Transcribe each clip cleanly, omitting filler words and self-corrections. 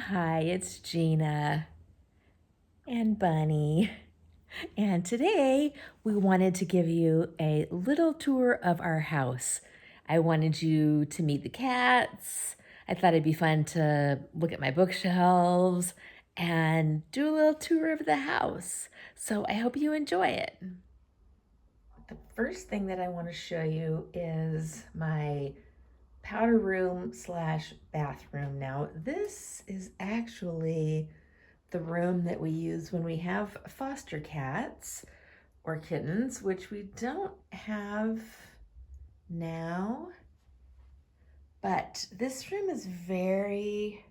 Hi, it's Gina and Bunny. And today we wanted to give you a little tour of our house. I wanted you to meet the cats. I thought it'd be fun to look at my bookshelves and do a little tour of the house. So I hope you enjoy it. The first thing that I want to show you is my powder room slash bathroom. Now, this is actually the room that we use when we have foster cats or kittens, which we don't have now. But this room is very,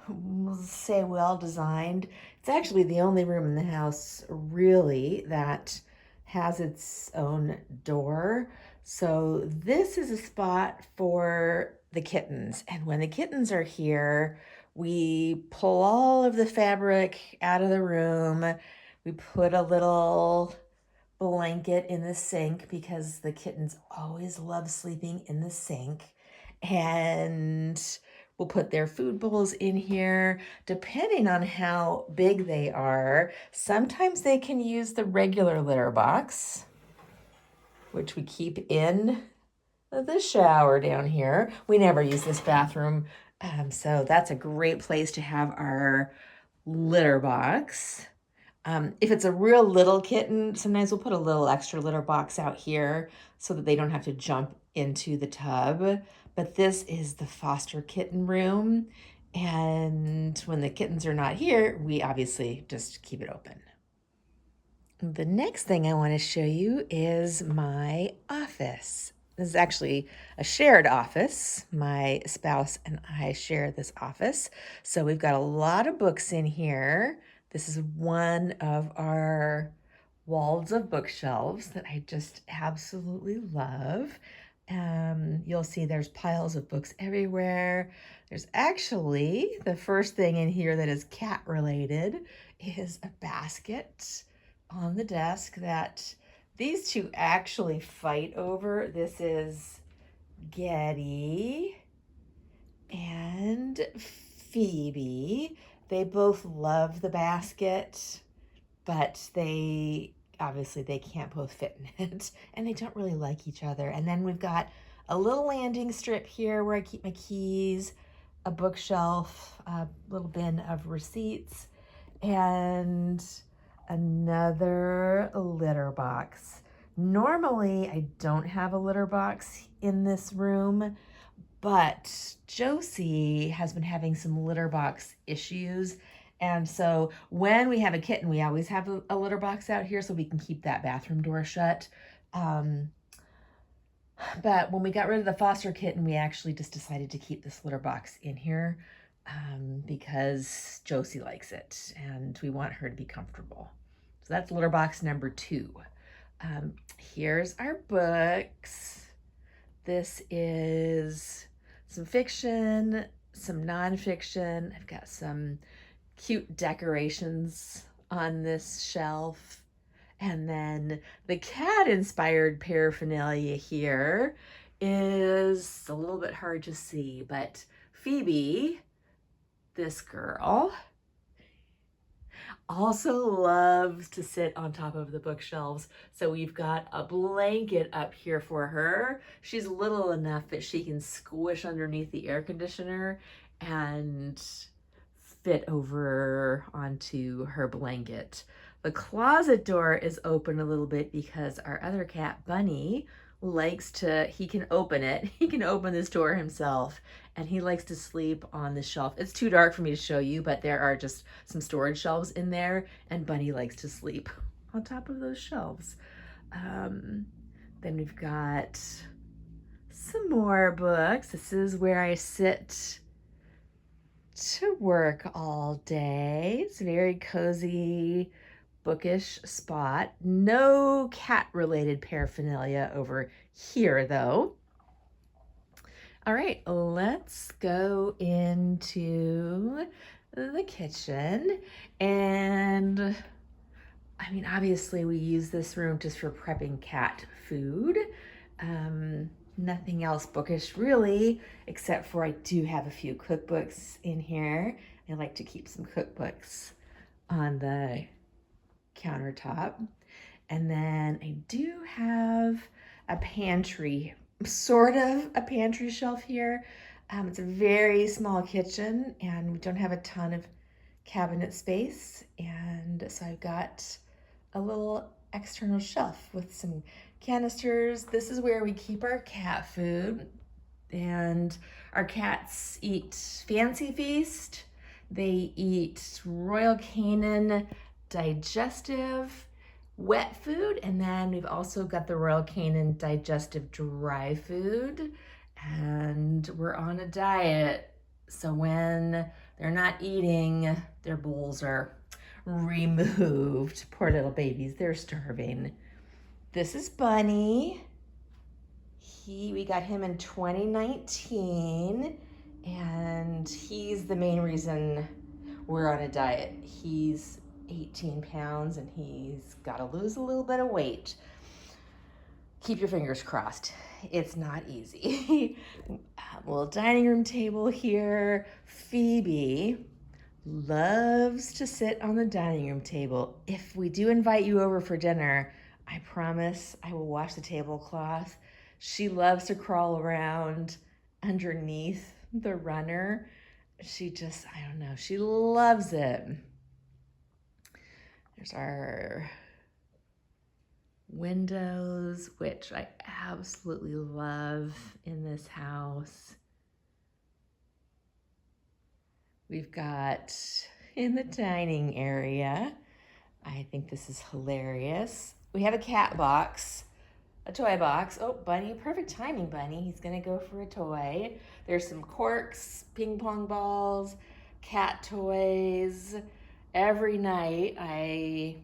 we'll say, well designed. It's actually the only room in the house, really, that has its own door. So this is a spot for the kittens. And when the kittens are here, we pull all of the fabric out of the room. We put a little blanket in the sink because the kittens always love sleeping in the sink. And we'll put their food bowls in here. Depending on how big they are, sometimes they can use the regular litter box, which we keep in the shower down here. We never use this bathroom, so that's a great place to have our litter box. If it's a real little kitten, sometimes we'll put a little extra litter box out here so that they don't have to jump into the tub. But this is the foster kitten room. And when the kittens are not here, we obviously just keep it open. The next thing I want to show you is my office. This is actually a shared office. My spouse and I share this office. So we've got a lot of books in here. This is one of our walls of bookshelves that I just absolutely love. You'll see there's piles of books everywhere. There's actually, the first thing in here that is cat related is a basket on the desk that these two actually fight over. This is Getty and Phoebe. They both love the basket, but they can't both fit in it, and they don't really like each other. And then we've got a little landing strip here where I keep my keys, a bookshelf, a little bin of receipts, and another litter box. Normally, I don't have a litter box in this room, but Josie has been having some litter box issues. And so when we have a kitten, we always have a litter box out here so we can keep that bathroom door shut. But when we got rid of the foster kitten, we actually just decided to keep this litter box in here because Josie likes it and we want her to be comfortable. So that's litter box number 2. Here's our books. This is some fiction, some nonfiction. I've got some cute decorations on this shelf. And then the cat-inspired paraphernalia here is a little bit hard to see, but Phoebe, this girl, also loves to sit on top of the bookshelves. So we've got a blanket up here for her. She's little enough that she can squish underneath the air conditioner and fit over onto her blanket. The closet door is open a little bit because our other cat, Bunny, he can open it. He can open this door himself, and he likes to sleep on the shelf. It's too dark for me to show you, but there are just some storage shelves in there, and Bunny likes to sleep on top of those shelves. Then we've got some more books. This is where I sit to work all day. It's a very cozy, bookish spot. No cat-related paraphernalia over here, though. All right, let's go into the kitchen. And I mean, obviously we use this room just for prepping cat food. Nothing else bookish really, except for I do have a few cookbooks in here. I like to keep some cookbooks on the countertop. And then I do have a pantry, sort of a pantry shelf here. It's a very small kitchen and we don't have a ton of cabinet space. And so I've got a little external shelf with some canisters. This is where we keep our cat food. And our cats eat Fancy Feast. They eat Royal Canin digestive wet food, and then we've also got the Royal Canin digestive dry food, and we're on a diet. So when they're not eating, their bowls are removed. Poor little babies, they're starving. This is Bunny. We got him in 2019, and he's the main reason we're on a diet. He's 18 pounds and he's got to lose a little bit of weight. Keep your fingers crossed. It's not easy. Little dining room table here. Phoebe loves to sit on the dining room table. If we do invite you over for dinner, I promise I will wash the tablecloth. She loves to crawl around underneath the runner. She just, I don't know, she loves it. There's our windows, which I absolutely love in this house. We've got in the dining area, I think this is hilarious. We have a cat box, a toy box. Oh, Bunny, perfect timing, Bunny. He's gonna go for a toy. There's some corks, ping pong balls, cat toys. Every night I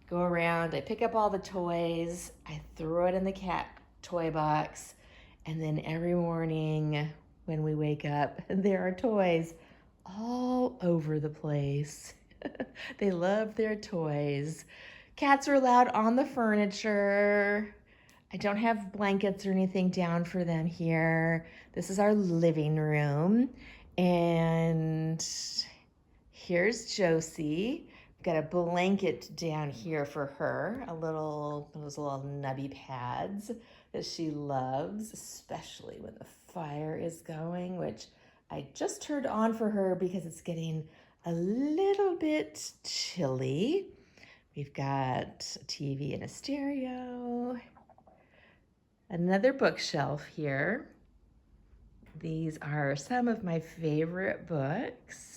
go around, I pick up all the toys, I throw it in the cat toy box, and then every morning when we wake up, there are toys all over the place. They love their toys. Cats are allowed on the furniture. I don't have blankets or anything down for them here. This is our living room. And here's Josie. I've got a blanket down here for her, those little nubby pads that she loves, especially when the fire is going, which I just turned on for her because it's getting a little bit chilly. We've got a TV and a stereo. Another bookshelf here. These are some of my favorite books.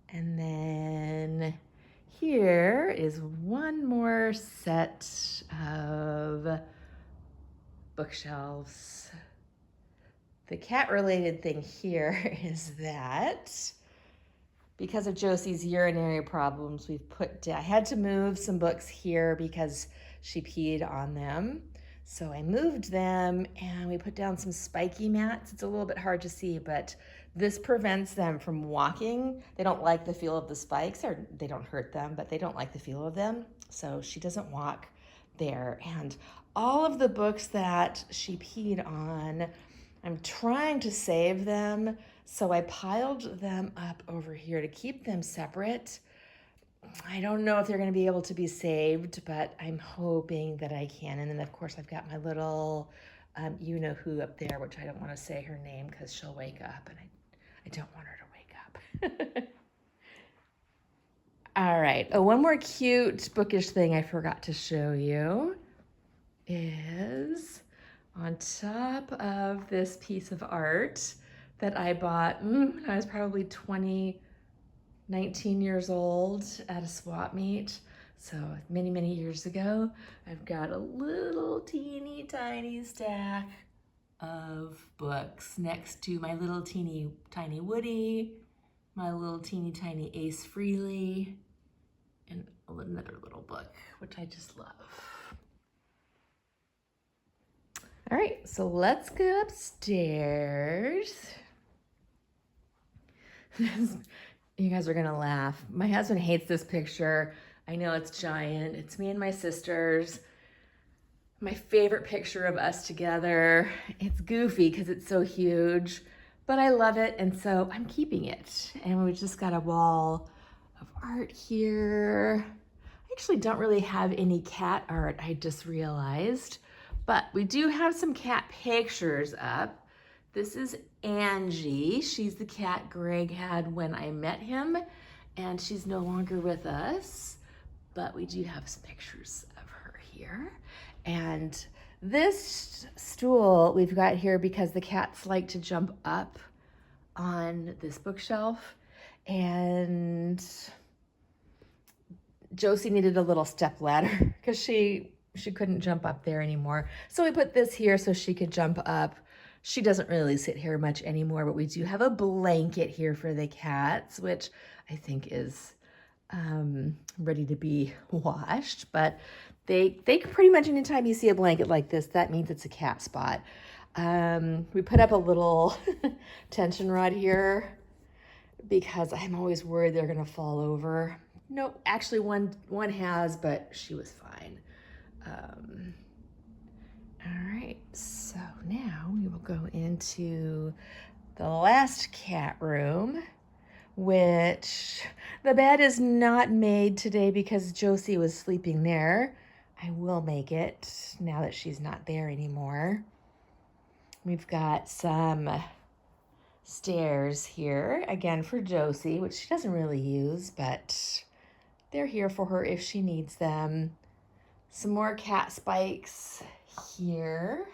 And then here is one more set of bookshelves. The cat-related thing here is that because of Josie's urinary problems, I had to move some books here because she peed on them. So I moved them and we put down some spiky mats. It's a little bit hard to see, but this prevents them from walking. They don't like the feel of the spikes, or they don't hurt them, but they don't like the feel of them. So she doesn't walk there. And all of the books that she peed on, I'm trying to save them. So I piled them up over here to keep them separate. I don't know if they're going to be able to be saved, but I'm hoping that I can. And then, of course, I've got my little you-know-who up there, which I don't want to say her name because she'll wake up, and I don't want her to wake up. All right. Oh, one more cute bookish thing I forgot to show you is on top of this piece of art that I bought when I was probably 19 years old at a swap meet. So many, many years ago, I've got a little teeny tiny stack of books next to my little teeny tiny Woody, my little teeny tiny Ace Frehley, and another little book, which I just love. All right, so let's go upstairs. You guys are gonna laugh. My husband hates this picture. I know it's giant. It's me and my sisters. My favorite picture of us together. It's goofy because it's so huge, but I love it, and so I'm keeping it. And we just got a wall of art here. I actually don't really have any cat art, I just realized, but we do have some cat pictures up. This is Angie. She's the cat Greg had when I met him, and she's no longer with us, but we do have some pictures of her here. And this stool we've got here because the cats like to jump up on this bookshelf, and Josie needed a little step ladder because she couldn't jump up there anymore. So we put this here so she could jump up. She doesn't really sit here much anymore, but we do have a blanket here for the cats, which I think is ready to be washed. But they pretty much anytime you see a blanket like this, that means it's a cat spot. We put up a little tension rod here because I'm always worried they're gonna fall over. No, actually one has, but she was fine. All right, so now we will go into the last cat room, which the bed is not made today because Josie was sleeping there. I will make it now that she's not there anymore. We've got some stairs here, again for Josie, which she doesn't really use, but they're here for her if she needs them. Some more cat spikes here.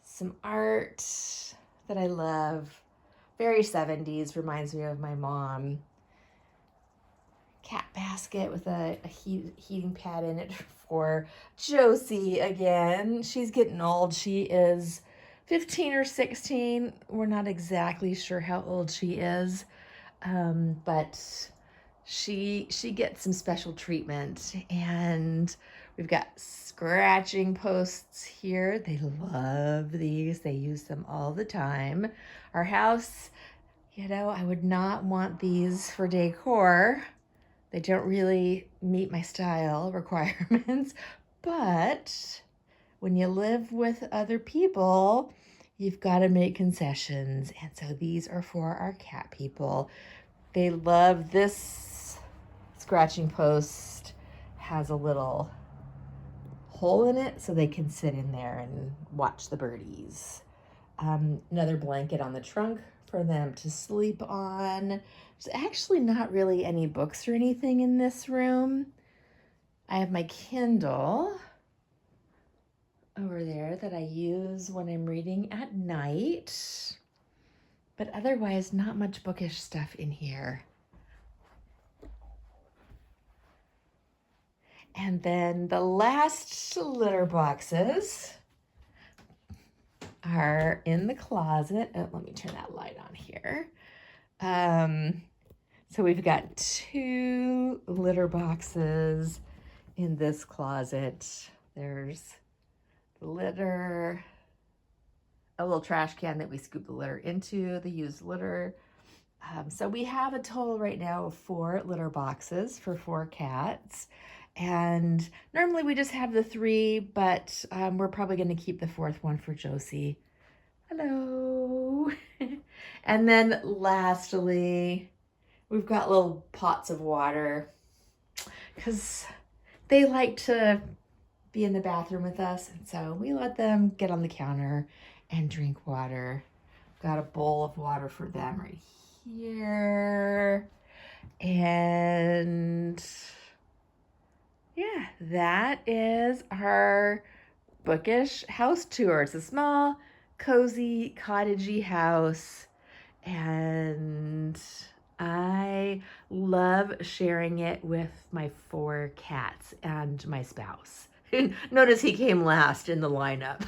Some art that I love. Very 70s, reminds me of my mom. Cat basket with a heating pad in it for Josie again. She's getting old. She is 15 or 16. We're not exactly sure how old she is, but she gets some special treatment. And we've got scratching posts here. They love these. They use them all the time. Our house, you know, I would not want these for decor. They don't really meet my style requirements, but when you live with other people, you've got to make concessions. And so these are for our cat people. They love this scratching post. Has a little hole in it so they can sit in there and watch the birdies. Another blanket on the trunk for them to sleep on. There's actually not really any books or anything in this room. I have my Kindle over there that I use when I'm reading at night, but otherwise not much bookish stuff in here. And then the last litter boxes are in the closet. Oh, let me turn that light on here. So we've got 2 litter boxes in this closet. There's the litter, a little trash can that we scoop the litter into, the used litter. So we have a total right now of 4 litter boxes for 4 cats. And normally we just have the 3, but we're probably going to keep the 4th one for Josie. Hello. And then lastly, we've got little pots of water because they like to be in the bathroom with us. And so we let them get on the counter and drink water. Got a bowl of water for them right here. And yeah, that is our bookish house tour. It's a small, cozy, cottagey house, and I love sharing it with my 4 cats and my spouse. Notice he came last in the lineup.